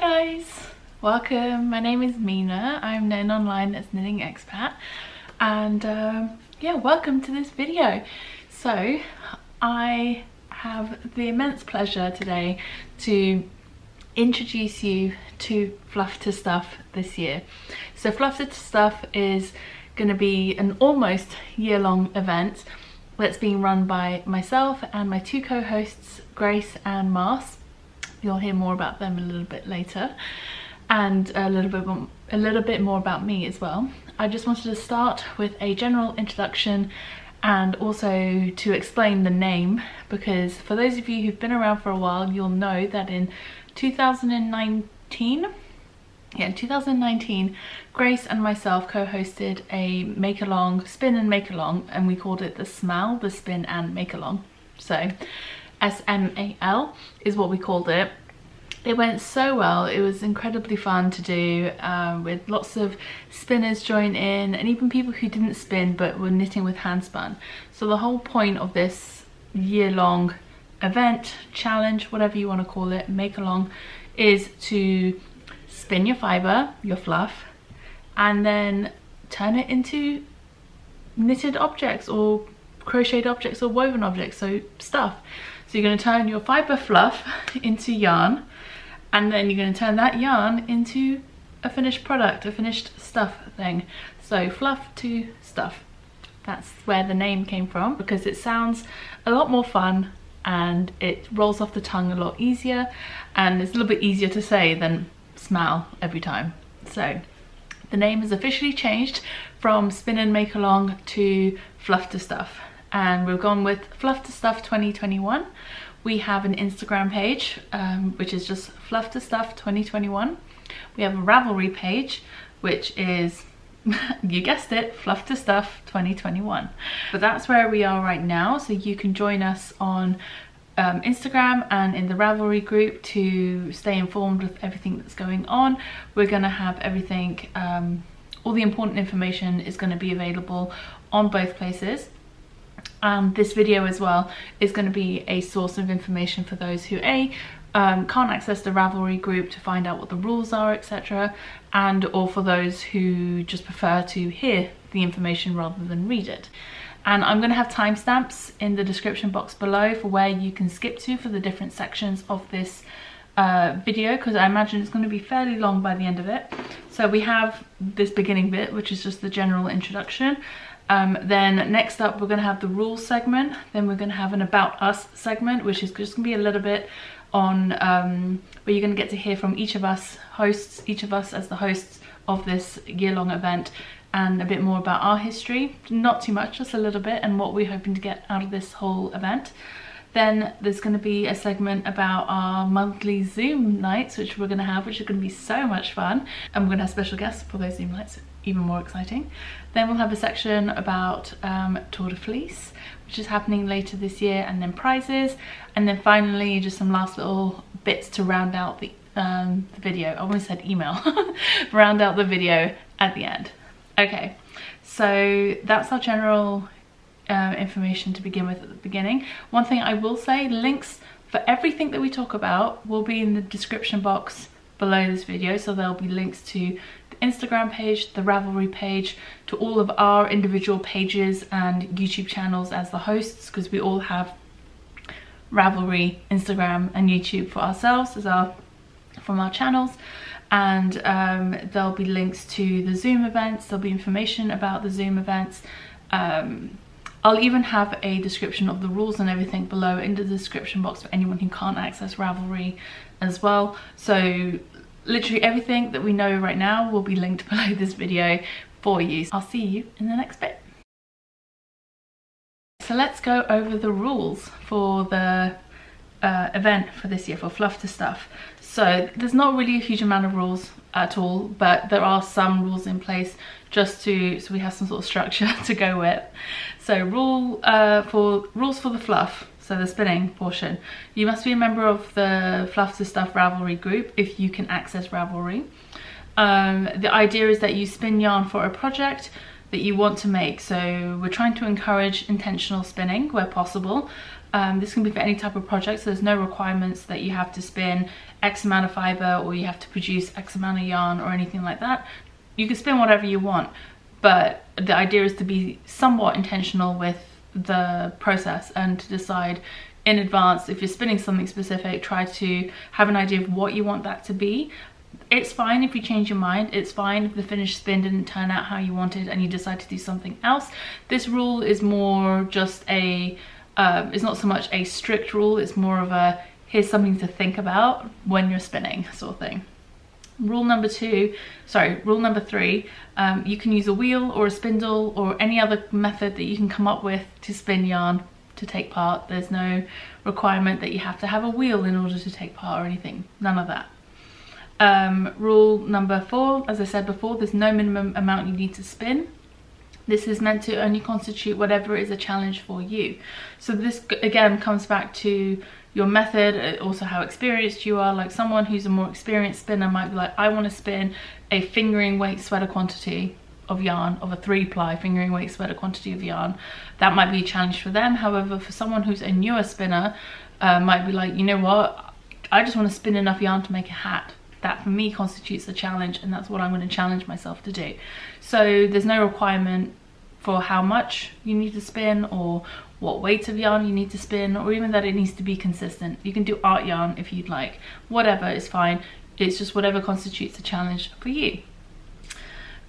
guys, welcome. My name is Mina. I'm known online as Knitting Expat, and yeah, welcome to this video. So I have the immense pleasure today to introduce you to Fluff To Stuff this year. So Fluff To Stuff is going to be an almost year-long event that's being run by myself and my two co-hosts, Grace and Marce. You'll hear more about them a little bit later, and a little bit more about me as well. I just wanted to start with a general introduction and also to explain the name, because for those of you who've been around for a while, you'll know that in 2019, Grace and myself co-hosted a make-along, spin and make-along, and we called it the SMAL, the Spin and Make-Along. So SMAL is what we called it. It went so well. It was incredibly fun to do, with lots of spinners join in, and even people who didn't spin but were knitting with hand spun. So the whole point of this year-long event, challenge, whatever you want to call it, make along, is to spin your fibre, your fluff, and then turn it into knitted objects or crocheted objects or woven objects, so stuff. So you're going to turn your fibre fluff into yarn, and then you're going to turn that yarn into a finished product, a finished stuff thing. So Fluff To Stuff. That's where the name came from, because it sounds a lot more fun and it rolls off the tongue a lot easier, and it's a little bit easier to say than smell every time. So the name has officially changed from Spin and Make Along to Fluff To Stuff, and we've gone with Fluff To Stuff 2021. We have an Instagram page, which is just Fluff To Stuff 2021. We have a Ravelry page, which is, you guessed it, Fluff To Stuff 2021. But that's where we are right now, so you can join us on Instagram and in the Ravelry group to stay informed with everything that's going on. We're going to have everything, all the important information is going to be available on both places. And this video as well is going to be a source of information for those who can't access the Ravelry group to find out what the rules are, etc., and or for those who just prefer to hear the information rather than read it. And I'm going to have timestamps in the description box below for where you can skip to for the different sections of this video, because I imagine it's going to be fairly long by the end of it. So we have this beginning bit, which is just the general introduction. Then next up we're going to have the rules segment, then we're going to have an about us segment, which is just going to be a little bit on where you're going to get to hear from each of us as the hosts of this year-long event, and a bit more about our history, not too much, just a little bit, and what we're hoping to get out of this whole event. Then there's going to be a segment about our monthly Zoom nights, which we're going to have, which are going to be so much fun, and we're going to have special guests for those Zoom nights, even more exciting. Then we'll have a section about Tour de Fleece, which is happening later this year, and then prizes, and then finally just some last little bits to round out the video. I almost said email. Round out the video at the end. Okay, so that's our general information to begin with at the beginning. One thing I will say, links for everything that we talk about will be in the description box below this video. So there'll be links to the Instagram page, the Ravelry page, to all of our individual pages and YouTube channels as the hosts, because we all have Ravelry, Instagram and YouTube for ourselves as from our channels. And there'll be links to the Zoom events, there'll be information about the Zoom events. I'll even have a description of the rules and everything below in the description box for anyone who can't access Ravelry as well. So literally everything that we know right now will be linked below this video for you. I'll see you in the next bit. So let's go over the rules for the event for this year, for Fluff To Stuff. So there's not really a huge amount of rules at all, but there are some rules in place just so we have some sort of structure to go with. So rules for the fluff, so the spinning portion. You must be a member of the Fluff To Stuff Ravelry group if you can access Ravelry. The idea is that you spin yarn for a project that you want to make. So we're trying to encourage intentional spinning where possible. This can be for any type of project, so there's no requirements that you have to spin X amount of fibre or you have to produce X amount of yarn or anything like that. You can spin whatever you want, but the idea is to be somewhat intentional with the process and to decide in advance if you're spinning something specific. Try to have an idea of what you want that to be. It's fine if you change your mind. It's fine if the finished spin didn't turn out how you wanted and you decide to do something else. This rule is more just a it's not so much a strict rule, it's more of a here's something to think about when you're spinning sort of thing. Rule number three, you can use a wheel or a spindle or any other method that you can come up with to spin yarn to take part. There's no requirement that you have to have a wheel in order to take part or anything, none of that. Rule number 4, as I said before, there's no minimum amount you need to spin. This is meant to only constitute whatever is a challenge for you. So this again comes back to your method, also how experienced you are. Like someone who's a more experienced spinner might be like, I want to spin a fingering weight sweater quantity of yarn, of a 3-ply fingering weight sweater quantity of yarn. That might be a challenge for them. However, for someone who's a newer spinner, might be like, you know what, I just want to spin enough yarn to make a hat. That for me constitutes a challenge, and that's what I'm going to challenge myself to do. So there's no requirement for how much you need to spin or what weight of yarn you need to spin, or even that it needs to be consistent. You can do art yarn if you'd like, whatever is fine. It's just whatever constitutes a challenge for you.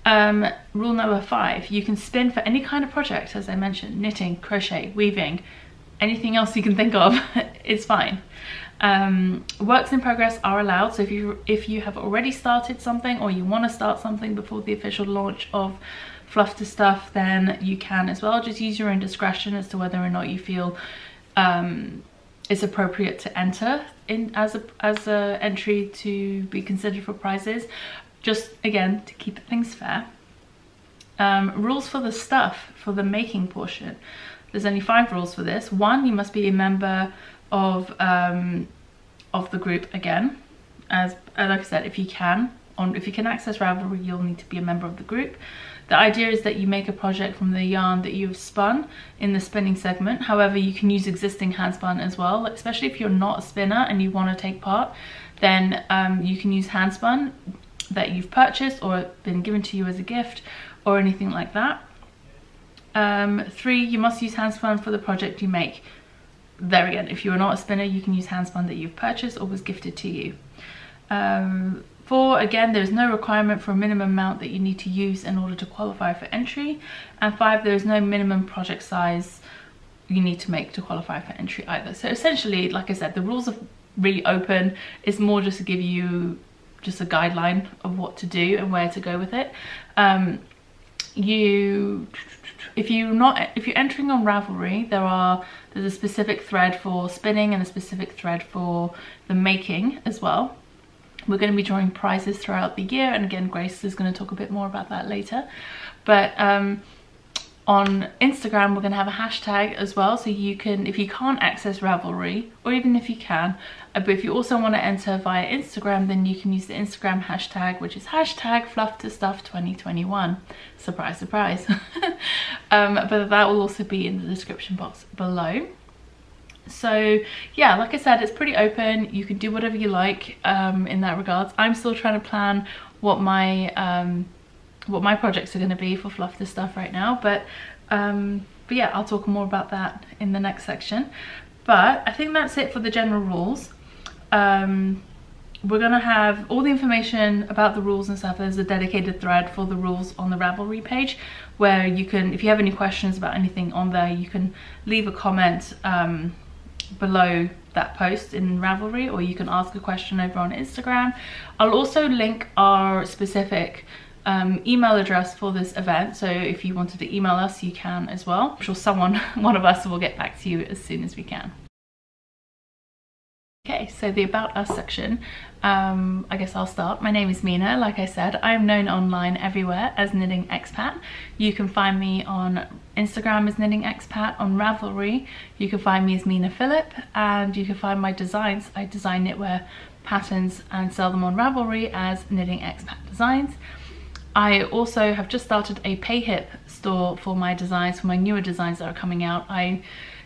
Rule number 5, you can spin for any kind of project, as I mentioned, knitting, crochet, weaving, anything else you can think of, it's fine. Works in progress are allowed, so if you have already started something or you want to start something before the official launch of Fluff To Stuff, then you can as well. Just use your own discretion as to whether or not you feel it's appropriate to enter in as a entry to be considered for prizes. Just again to keep things fair. Rules for the stuff, for the making portion. There's only 5 rules for this. 1, you must be a member of the group again. As like I said, if you can access Ravelry, you'll need to be a member of the group. The idea is that you make a project from the yarn that you've spun in the spinning segment. However, you can use existing hand spun as well, especially if you're not a spinner and you want to take part, then you can use hand spun that you've purchased or been given to you as a gift or anything like that. 3, you must use hand spun for the project you make. There again, if you are not a spinner, you can use hand spun that you've purchased or was gifted to you. 4, again, there's no requirement for a minimum amount that you need to use in order to qualify for entry. And 5, there is no minimum project size you need to make to qualify for entry either. So essentially, like I said, the rules are really open. It's more just to give you just a guideline of what to do and where to go with it. If you're entering on Ravelry, there's a specific thread for spinning and a specific thread for the making as well. We're going to be drawing prizes throughout the year, and again, Grace is going to talk a bit more about that later. But on Instagram, we're going to have a hashtag as well, so you can, if you can't access Ravelry, or even if you can, but if you also want to enter via Instagram, then you can use the Instagram hashtag, which is hashtag Fluff To Stuff 2021. Surprise, surprise. But that will also be in the description box below. So yeah, like I said, it's pretty open. You can do whatever you like in that regards. I'm still trying to plan what my projects are going to be for Fluff To Stuff right now, but yeah, I'll talk more about that in the next section. But I think that's it for the general rules. We're gonna have all the information about the rules and stuff. There's a dedicated thread for the rules on the Ravelry page where you can, if you have any questions about anything on there, you can leave a comment below that post in Ravelry, or you can ask a question over on Instagram. I'll also link our specific email address for this event, so if you wanted to email us, you can as well. I'm sure one of us will get back to you as soon as we can. Okay, so the About Us section, I guess I'll start. My name is Mina. Like I said, I'm known online everywhere as Knitting Expat. You can find me on Instagram as Knitting Expat. On Ravelry, you can find me as Mina Phillip, and you can find my designs. I design knitwear patterns and sell them on Ravelry as Knitting Expat Designs. I also have just started a PayHip store for my designs, for my newer designs that are coming out. I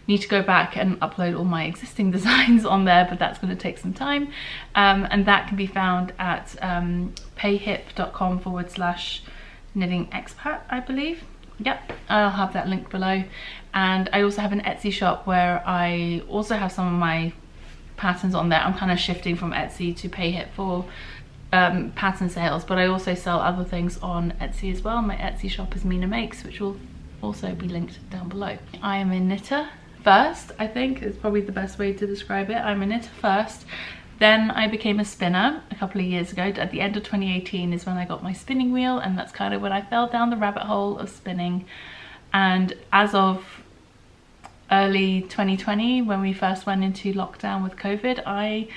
Need to go back and upload all my existing designs on there, but that's going to take some time. And that can be found at payhip.com/knitting expat, I believe. Yep, I'll have that link below. And I also have an Etsy shop where I also have some of my patterns on there. I'm kind of shifting from Etsy to Payhip for pattern sales, but I also sell other things on Etsy as well. My Etsy shop is Mina Makes, which will also be linked down below. I am a knitter first, I think is probably the best way to describe it. I'm a knitter first, then I became a spinner a couple of years ago. At the end of 2018 is when I got my spinning wheel, and that's kind of when I fell down the rabbit hole of spinning. And as of early 2020, when we first went into lockdown with COVID, I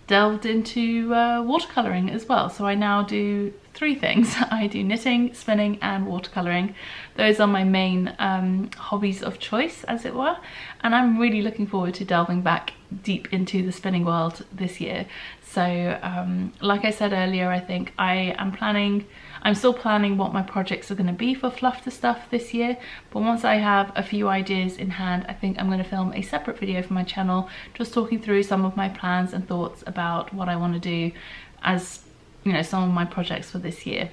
delved into watercoloring as well. So I now do 3 things. I do knitting, spinning and watercoloring. Those are my main hobbies of choice, as it were, and I'm really looking forward to delving back deep into the spinning world this year. So like I said earlier, I think I'm still planning what my projects are going to be for Fluff To Stuff this year, but once I have a few ideas in hand, I think I'm going to film a separate video for my channel just talking through some of my plans and thoughts about what I want to do as, you know, some of my projects for this year.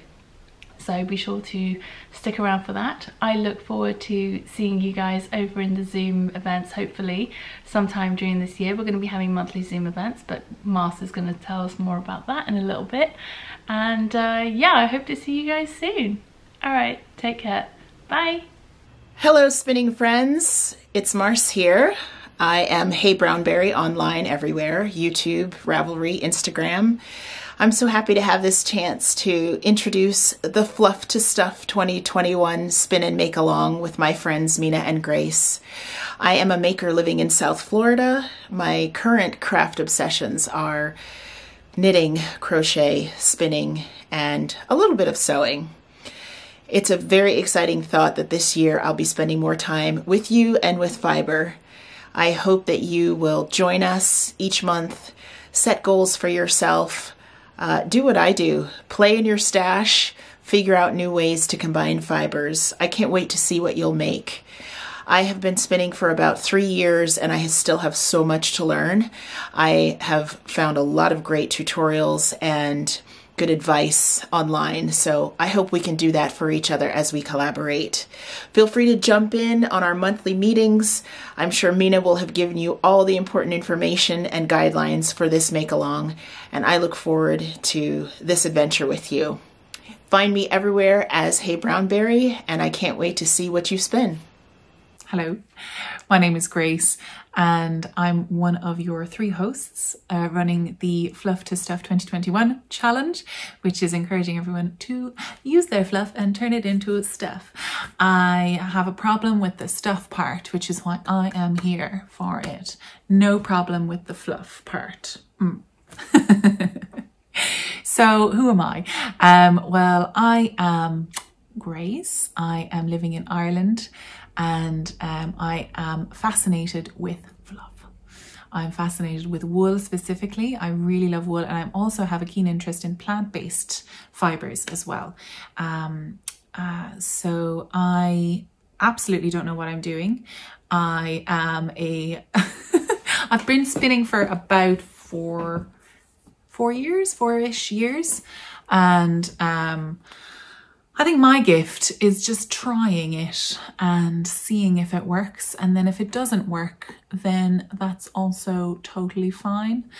So be sure to stick around for that. I look forward to seeing you guys over in the Zoom events, hopefully sometime during this year. We're going to be having monthly Zoom events, but Marce is going to tell us more about that in a little bit. And yeah, I hope to see you guys soon. All right, take care. Bye. Hello, spinning friends. It's Marce here. I am Hey Brownberry online everywhere, YouTube, Ravelry, Instagram. I'm so happy to have this chance to introduce the Fluff To Stuff 2021 Spin and Make Along with my friends Mina and Grace. I am a maker living in South Florida. My current craft obsessions are knitting, crochet, spinning, and a little bit of sewing. It's a very exciting thought that this year I'll be spending more time with you and with fibre. I hope that you will join us each month, set goals for yourself, do what I do, play in your stash, figure out new ways to combine fibers. I can't wait to see what you'll make. I have been spinning for about 3 years and I still have so much to learn. I have found a lot of great tutorials and good advice online, so I hope we can do that for each other as we collaborate. Feel free to jump in on our monthly meetings. I'm sure Mina will have given you all the important information and guidelines for this make-along, and I look forward to this adventure with you. Find me everywhere as Hey Brownberry, and I can't wait to see what you spin. Hello, my name is Grace and I'm one of your 3 hosts running the Fluff To Stuff 2021 challenge, which is encouraging everyone to use their fluff and turn it into stuff. I have a problem with the stuff part, which is why I am here for it. No problem with the fluff part. So who am I? Well, I am Grace. I am living in Ireland. And I am fascinated with fluff. I'm fascinated with wool specifically. I really love wool, and I also have a keen interest in plant-based fibres as well. So I absolutely don't know what I'm doing. I am I've been spinning for about four-ish years, and I think my gift is just trying it and seeing if it works. And then if it doesn't work, then that's also totally fine.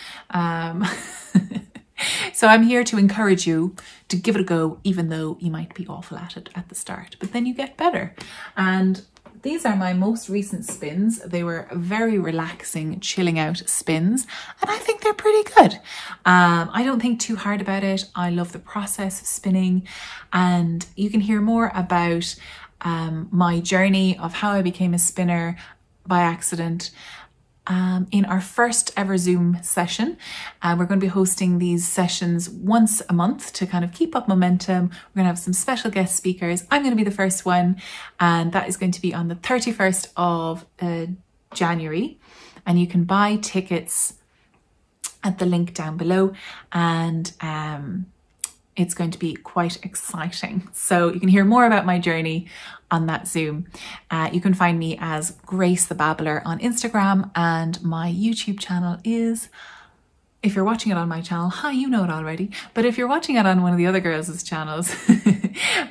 So I'm here to encourage you to give it a go, even though you might be awful at it at the start, but then you get better. And these are my most recent spins. They were very relaxing, chilling out spins, and I think they're pretty good. I don't think too hard about it. I love the process of spinning, and you can hear more about my journey of how I became a spinner by accident in our first ever Zoom session. We're going to be hosting these sessions once a month to kind of keep up momentum. We're going to have some special guest speakers. I'm going to be the first one, and that is going to be on the 31st of January. And you can buy tickets at the link down below. And It's going to be quite exciting. So you can hear more about my journey on that Zoom. You can find me as Grace the Babbler on Instagram, and my YouTube channel is, if you're watching it on my channel, hi, you know it already. But if you're watching it on one of the other girls' channels,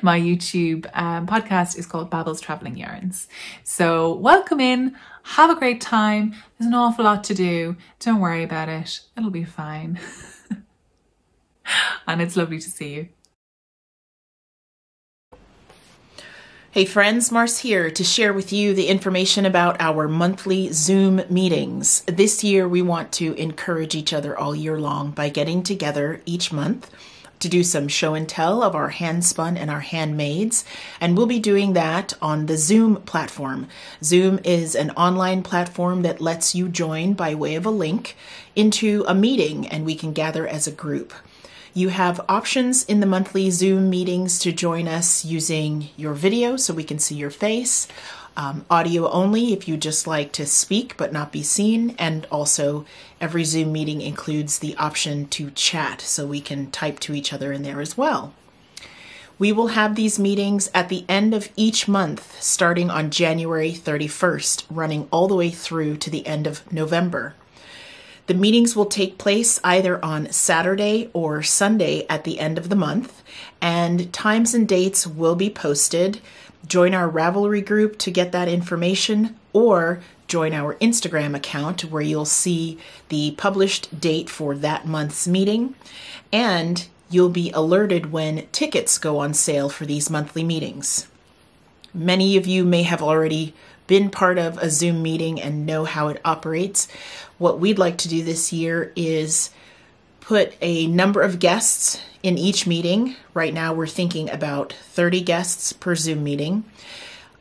my YouTube podcast is called Babbles Travelling Yarns. So welcome in, have a great time. There's an awful lot to do. Don't worry about it. It'll be fine. And it's lovely to see you. Hey friends, Marce here to share with you the information about our monthly Zoom meetings. This year we want to encourage each other all year long by getting together each month to do some show and tell of our hand spun and our handmaids, and we'll be doing that on the Zoom platform. Zoom is an online platform that lets you join by way of a link into a meeting, and we can gather as a group. You have options in the monthly Zoom meetings to join us using your video so we can see your face, audio only if you just like to speak but not be seen, and also every Zoom meeting includes the option to chat so we can type to each other in there as well. We will have these meetings at the end of each month starting on January 31st, running all the way through to the end of November. The meetings will take place either on Saturday or Sunday at the end of the month, and times and dates will be posted. Join our Ravelry group to get that information, or join our Instagram account where you'll see the published date for that month's meeting, and you'll be alerted when tickets go on sale for these monthly meetings. Many of you may have already been part of a Zoom meeting and know how it operates. What we'd like to do this year is put a number of guests in each meeting. Right now we're thinking about 30 guests per Zoom meeting,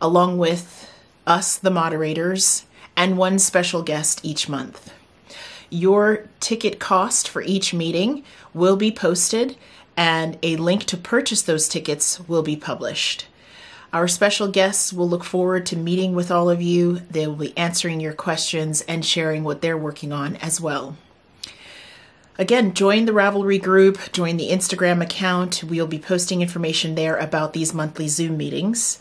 along with us, the moderators, and one special guest each month. Your ticket cost for each meeting will be posted, and a link to purchase those tickets will be published. Our special guests will look forward to meeting with all of you. They will be answering your questions and sharing what they're working on as well. Again, join the Ravelry group, join the Instagram account. We'll be posting information there about these monthly Zoom meetings.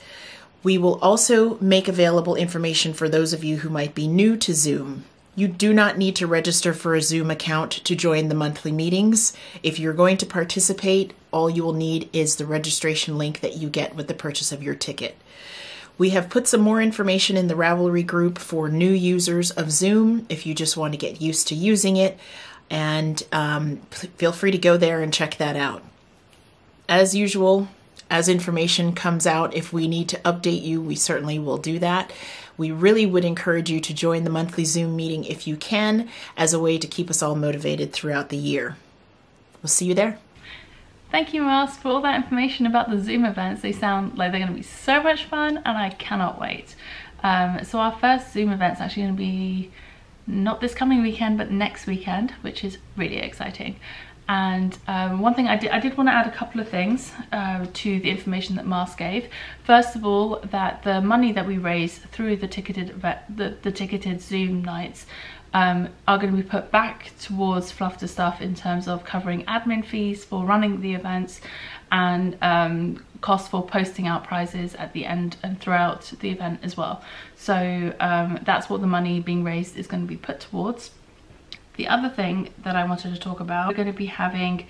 We will also make available information for those of you who might be new to Zoom. You do not need to register for a Zoom account to join the monthly meetings. If you're going to participate, all you will need is the registration link that you get with the purchase of your ticket. We have put some more information in the Ravelry group for new users of Zoom if you just want to get used to using it, and feel free to go there and check that out. As usual, as information comes out, if we need to update you, we certainly will do that. We really would encourage you to join the monthly Zoom meeting if you can, as a way to keep us all motivated throughout the year. We'll see you there. Thank you, Marce, for all that information about the Zoom events. They sound like they're going to be so much fun, and I cannot wait. So our first Zoom event's actually going to be not this coming weekend, but next weekend, which is really exciting. And one thing I did want to add a couple of things to the information that Marce gave. First of all, that the money that we raise through the ticketed Zoom nights are going to be put back towards Fluff To Stuff in terms of covering admin fees for running the events and costs for posting out prizes at the end and throughout the event as well. So that's what the money being raised is going to be put towards. The other thing that I wanted to talk about, we're going to be having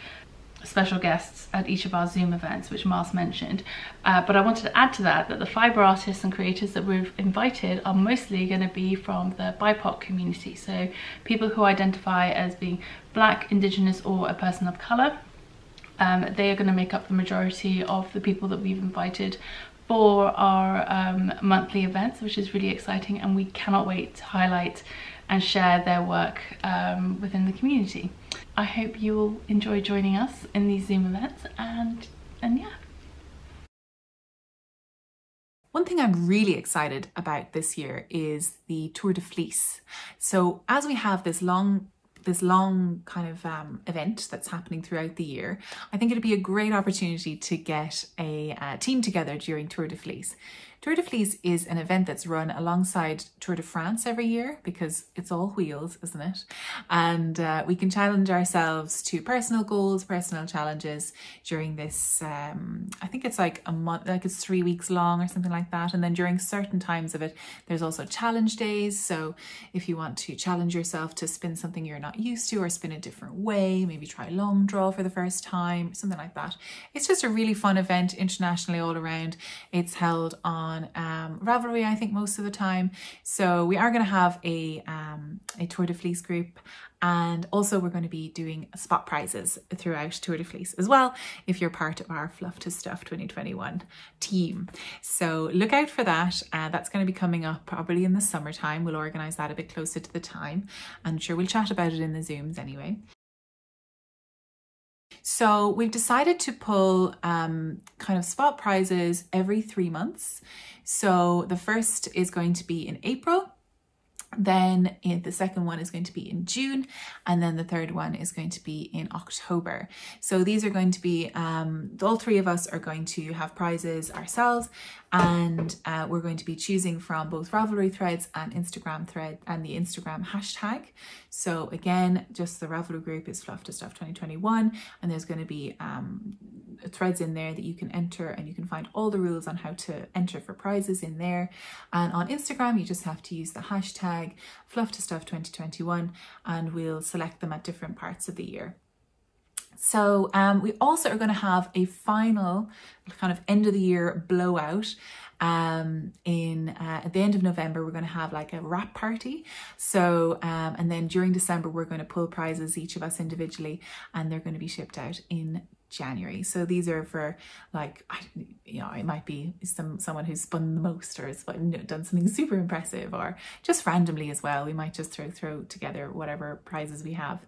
special guests at each of our Zoom events, which Marce mentioned, but I wanted to add to that the fibre artists and creators that we've invited are mostly going to be from the BIPOC community, so people who identify as being Black, Indigenous, or a person of colour. They are going to make up the majority of the people that we've invited for our monthly events, which is really exciting, and we cannot wait to highlight and share their work within the community. I hope you will enjoy joining us in these Zoom events, and yeah. One thing I'm really excited about this year is the Tour de Fleece. So as we have this long kind of event that's happening throughout the year, I think it'd be a great opportunity to get a team together during Tour de Fleece. Tour de Fleece is an event that's run alongside Tour de France every year because it's all wheels, isn't it? And we can challenge ourselves to personal goals, personal challenges during this, I think it's like a month, like it's 3 weeks long or something like that. And then during certain times of it, there's also challenge days. So if you want to challenge yourself to spin something you're not used to or spin a different way, maybe try long draw for the first time, something like that. It's just a really fun event internationally all around. It's held on Ravelry, I think, most of the time. So we are going to have a Tour de Fleece group, and also we're going to be doing spot prizes throughout Tour de Fleece as well if you're part of our Fluff To Stuff 2021 team. So look out for that. That's going to be coming up probably in the summertime. We'll organise that a bit closer to the time. I'm sure we'll chat about it in the Zooms anyway. So we've decided to pull kind of spot prizes every 3 months. So the first is going to be in April. Then the second one is going to be in June, and then the third one is going to be in October. So these are going to be, all three of us are going to have prizes ourselves, and we're going to be choosing from both Ravelry threads and Instagram thread and the Instagram hashtag. So again, just the Ravelry group is Fluff To Stuff 2021, and there's going to be threads in there that you can enter, and you can find all the rules on how to enter for prizes in there. And on Instagram, you just have to use the hashtag Fluff To Stuff 2021, and we'll select them at different parts of the year. So we also are going to have a final kind of end of the year blowout. At the end of November, we're going to have like a wrap party. So and then during December, we're going to pull prizes, each of us individually, and they're going to be shipped out in January. So these are for, like, it might be someone who's spun the most or has done something super impressive, or just randomly as well. We might just throw together whatever prizes we have.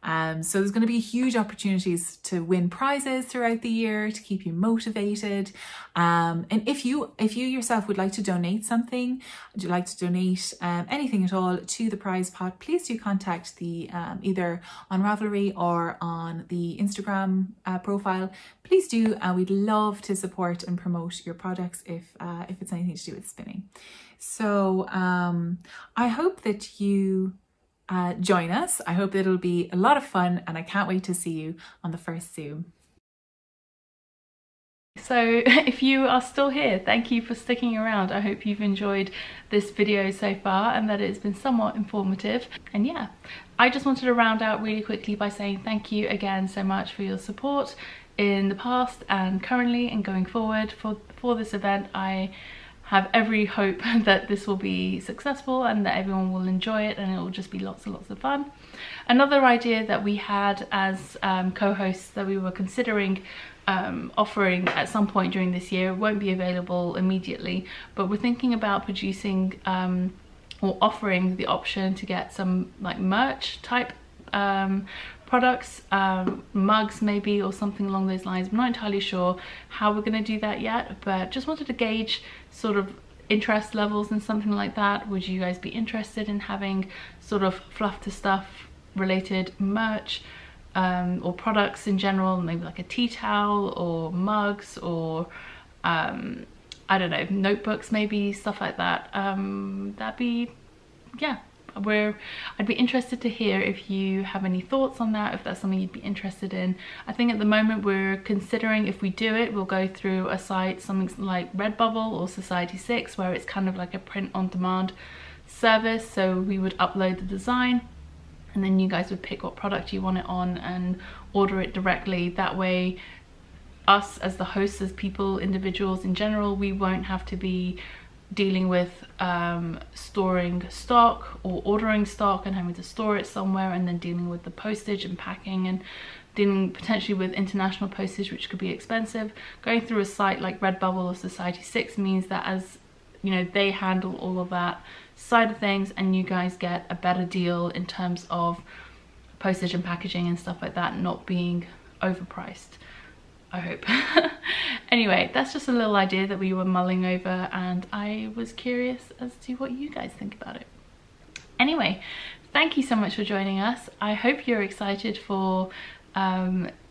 So there's going to be huge opportunities to win prizes throughout the year to keep you motivated. And if you yourself would like to donate something, would you like to donate anything at all to the prize pot, please do contact the either on Ravelry or on the Instagram profile. Please do. We'd love to support and promote your products if it's anything to do with spinning. So I hope that you join us. I hope that it'll be a lot of fun, and I can't wait to see you on the first Zoom. So if you are still here, thank you for sticking around. I hope you've enjoyed this video so far and that it's been somewhat informative. And yeah, I just wanted to round out really quickly by saying thank you again so much for your support in the past and currently and going forward for this event. I have every hope that this will be successful and that everyone will enjoy it, and it will just be lots and lots of fun. Another idea that we had as co-hosts that we were considering offering at some point during this year, won't be available immediately, but we're thinking about producing or offering the option to get some like merch type products, mugs maybe, or something along those lines. I'm not entirely sure how we're going to do that yet, but just wanted to gauge sort of interest levels in something like that. Would you guys be interested in having sort of Fluff To Stuff related merch or products in general, maybe like a tea towel or mugs or I don't know, notebooks maybe, stuff like that. That'd be, yeah, I'd be interested to hear if you have any thoughts on that, if that's something you'd be interested in. I think at the moment we're considering, if we do it, we'll go through a site, something like Redbubble or Society6, where it's kind of like a print on demand service. So we would upload the design and then you guys would pick what product you want it on and order it directly. That way us as the hosts, as people, individuals in general, we won't have to be dealing with storing stock or ordering stock and having to store it somewhere, and then dealing with the postage and packing and dealing potentially with international postage, which could be expensive. Going through a site like Redbubble or Society6 means that, as you know, they handle all of that side of things and you guys get a better deal in terms of postage and packaging and stuff like that, not being overpriced, I hope. Anyway, that's just a little idea that we were mulling over, and I was curious as to what you guys think about it. Anyway, thank you so much for joining us. I hope you're excited for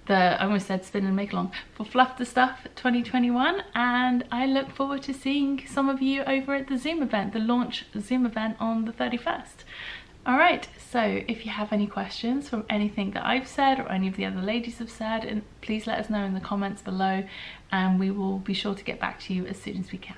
I almost said spin and make along, for Fluff To Stuff 2021, and I look forward to seeing some of you over at the Zoom event, the launch Zoom event on the 31st. Alright, so if you have any questions from anything that I've said or any of the other ladies have said, and please let us know in the comments below, and we will be sure to get back to you as soon as we can.